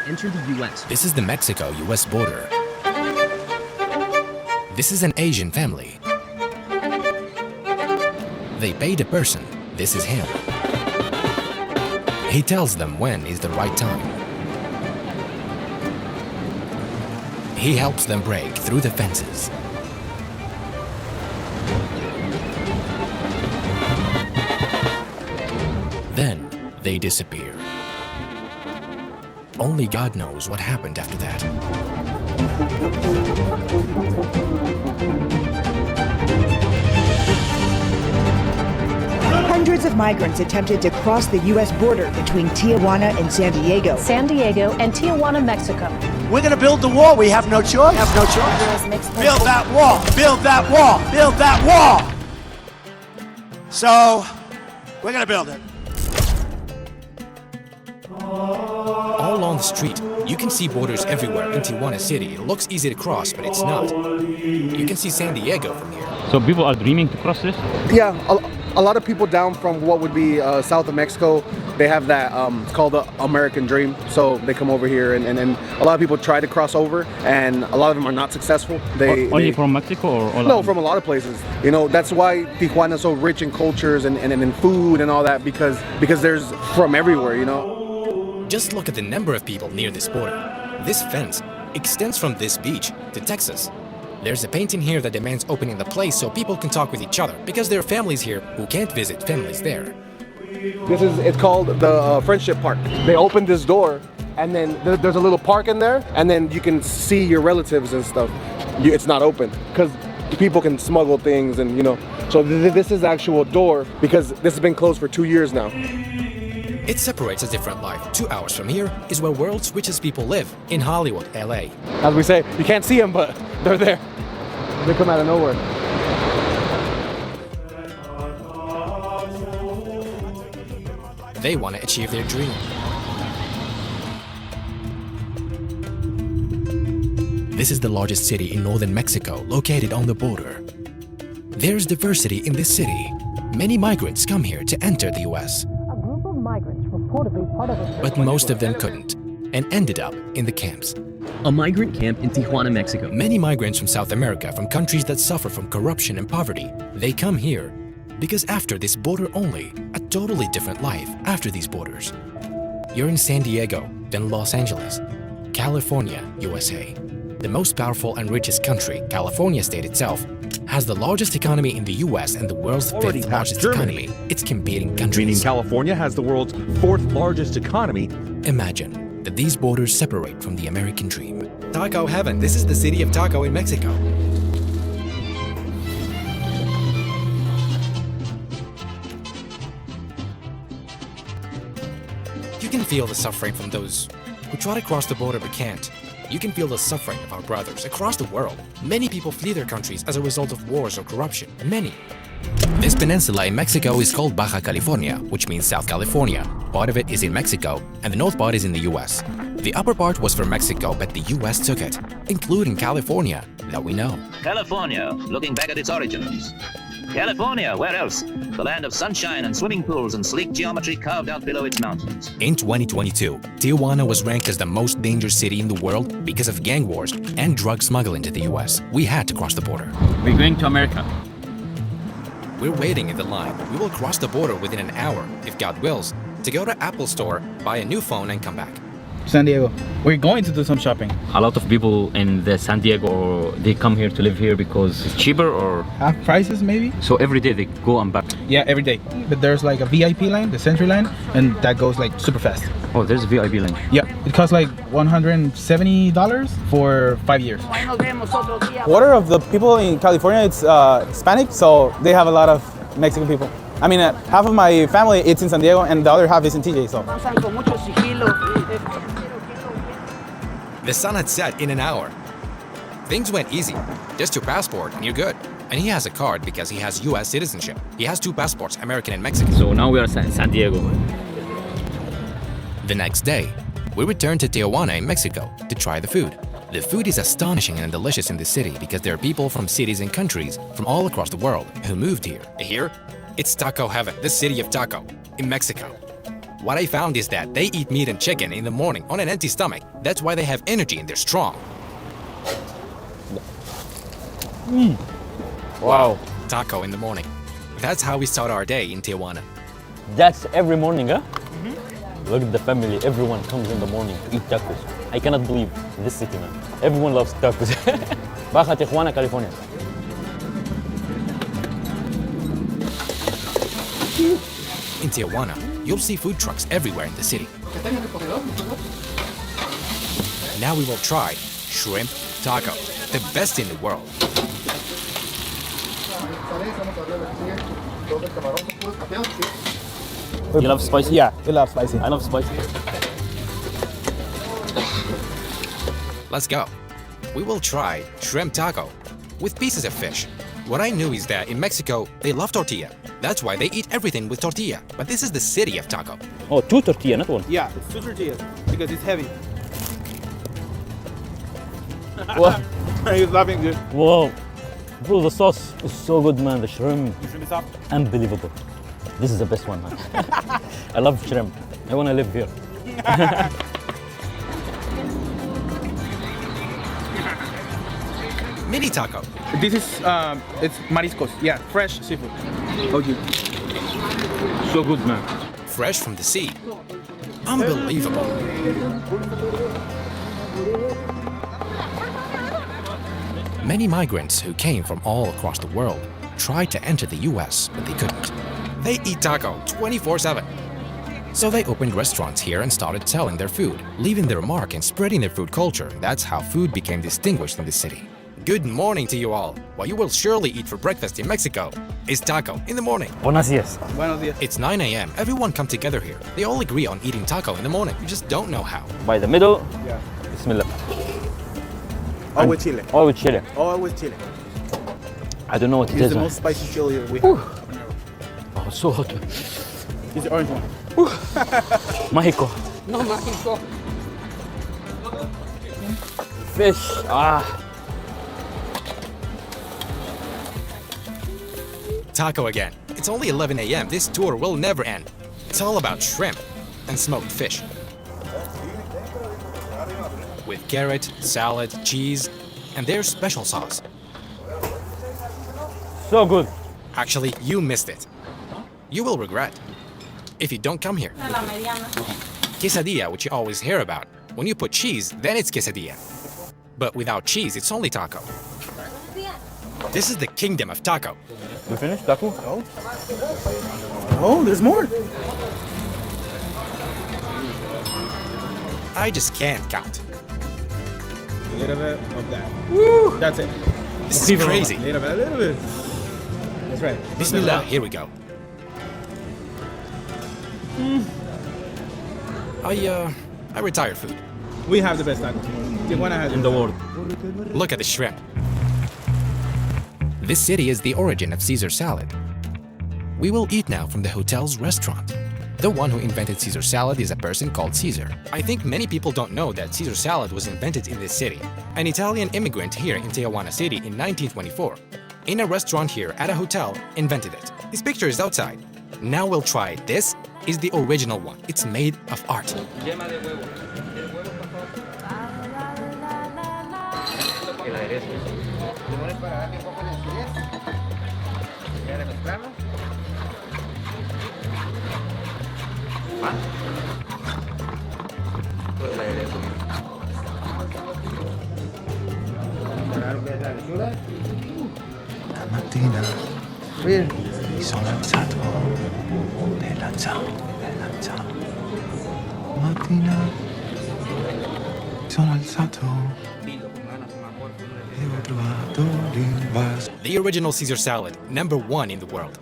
enter the U.S. This is the Mexico-US border. This is an Asian family. They paid a person. This is him. He tells them when is the right time. He helps them break through the fences. Then they disappear. Only God knows what happened after that. Hundreds of migrants attempted to cross the U.S. border between Tijuana and San Diego. San Diego and Tijuana, Mexico. We're going to build the wall. We have no choice. Build that wall. Build that wall. Build that wall. So, we're going to build it. All along the street, you can see borders everywhere in Tijuana City. It looks easy to cross, but it's not. You can see San Diego from here. So people are dreaming to cross this? Yeah, a lot of people down from what would be south of Mexico, they have that, it's called the American dream. So they come over here and a lot of people try to cross over and a lot of them are not successful. Only from Mexico or No, from a lot of places. You know, that's why Tijuana is so rich in cultures and in food and all that because there's from everywhere, you know. Just look at the number of people near this border. This fence extends from this beach to Texas. There's a painting here that demands opening the place so people can talk with each other because there are families here who can't visit families there. It's called the Friendship Park. They opened this door and then there's a little park in there and then you can see your relatives and stuff. It's not open because people can smuggle things and, you know. So this is the actual door because this has been closed for 2 years now. It separates a different life. 2 hours from here is where world's richest people live, in Hollywood, LA. As we say, you can't see them, but they're there. They come out of nowhere. They want to achieve their dream. This is the largest city in northern Mexico, located on the border. There's diversity in this city. Many migrants come here to enter the US. Migrants reportedly part of a But most of them couldn't, and ended up in the camps. A migrant camp in Tijuana, Mexico. Many migrants from South America, from countries that suffer from corruption and poverty, they come here because after this border only, a totally different life after these borders. You're in San Diego, then Los Angeles, California, USA. The most powerful and richest country, California state itself, has the largest economy in the US and the world's fifth largest economy. It's competing countries. Meaning California has the world's fourth largest economy. Imagine that these borders separate from the American dream. Taco heaven. This is the city of Taco in Mexico. You can feel the suffering from those who try to cross the border but can't. You can feel the suffering of our brothers across the world. Many people flee their countries as a result of wars or corruption. Many. This peninsula in Mexico is called Baja California, which means South California. Part of it is in Mexico, and the north part is in the US. The upper part was for Mexico, but the US took it, including California, that we know. California, looking back at its origins. California, where else? The land of sunshine and swimming pools and sleek geometry carved out below its mountains. In 2022, Tijuana was ranked as the most dangerous city in the world because of gang wars and drug smuggling to the US. We had to cross the border. We're going to America. We're waiting in the line. We will cross the border within an hour, if God wills, to go to Apple Store, buy a new phone and come back. San Diego. We're going to do some shopping. A lot of people in the San Diego, they come here to live here because it's cheaper or... Half prices maybe? So every day they go and back? Yeah, every day. But there's like a VIP line, the Century line, and that goes like super fast. Oh, there's a VIP line? Yeah, it costs like $170 for 5 years. Quarter of the people in California, it's Hispanic, so they have a lot of Mexican people. I mean, half of my family, it's in San Diego, and the other half is in TJ, so. The sun had set in an hour. Things went easy. Just your passport and you're good. And he has a card because he has US citizenship. He has 2 passports, American and Mexican. So now we are in San Diego. The next day, we returned to Tijuana in Mexico to try the food. The food is astonishing and delicious in this city because there are people from cities and countries from all across the world who moved here. Here, it's taco heaven, the city of taco, in Mexico. What I found is that they eat meat and chicken in the morning on an empty stomach. That's why they have energy and they're strong. Wow. Taco in the morning. That's how we start our day in Tijuana. That's every morning, huh? Look at the family. Everyone comes in the morning to eat tacos. I cannot believe this city, man. Everyone loves tacos. Baja Tijuana, California. In Tijuana, you'll see food trucks everywhere in the city. Now we will try shrimp taco, the best in the world. You love spicy? Yeah, we love spicy. I love spicy. Let's go. We will try shrimp taco with pieces of fish. What I knew is that in Mexico, they love tortilla. That's why they eat everything with tortilla. But this is the city of taco. Oh, 2 tortilla, not 1. Yeah, it's 2 tortillas because it's heavy. What? He's laughing, dude. Whoa. Bro, the sauce is so good, man. The shrimp. The shrimp is soft. Unbelievable. This is the best one, man. I love shrimp. I want to live here. Mini taco. This is, it's mariscos. Yeah, fresh seafood. OG. So good, man. Fresh from the sea. Unbelievable. Many migrants who came from all across the world tried to enter the US, but they couldn't. They eat taco 24/7. So they opened restaurants here and started selling their food, leaving their mark and spreading their food culture. That's how food became distinguished in the city. Good morning to you all. What you will surely eat for breakfast in Mexico is taco in the morning. Buenos dias. Buenos dias. It's 9 a.m. Everyone come together here. They all agree on eating taco in the morning. You just don't know how. By the middle. Yeah. Bismillah. All with chile. All with chile. All with chile. I don't know what it It's is. the man. most spicy chili we have. Oh, so hot. It's the orange one. Mexico. No, Mexico. Fish. Ah. Taco again. It's only 11 a.m. This tour will never end. It's all about shrimp and smoked fish. With carrot, salad, cheese, and their special sauce. So good. Actually, you missed it. You will regret if you don't come here. Quesadilla, which you always hear about. When you put cheese, then it's quesadilla. But without cheese, it's only taco. This is the kingdom of taco. We finished taco? Oh. Oh, there's more. I just can't count. A little bit of that. Woo! That's it. This is crazy. A little bit. That's right. Bismillah, here we go. I retired food. We have the best taco. Tijuana has In the world. Look at the shrimp. This city is the origin of Caesar salad. We will eat now from the hotel's restaurant. The one who invented Caesar salad is a person called Caesar. I think many people don't know that Caesar salad was invented in this city. An Italian immigrant here in Tijuana City in 1924. In a restaurant here at a hotel, invented it. His picture is outside. Now we'll try it. This is the original one. It's made of art. Mattina mi sono alzato bella ciao. Mattina mi sono alzato e ho trovato l'invaso. The original Caesar salad, #1 in the world.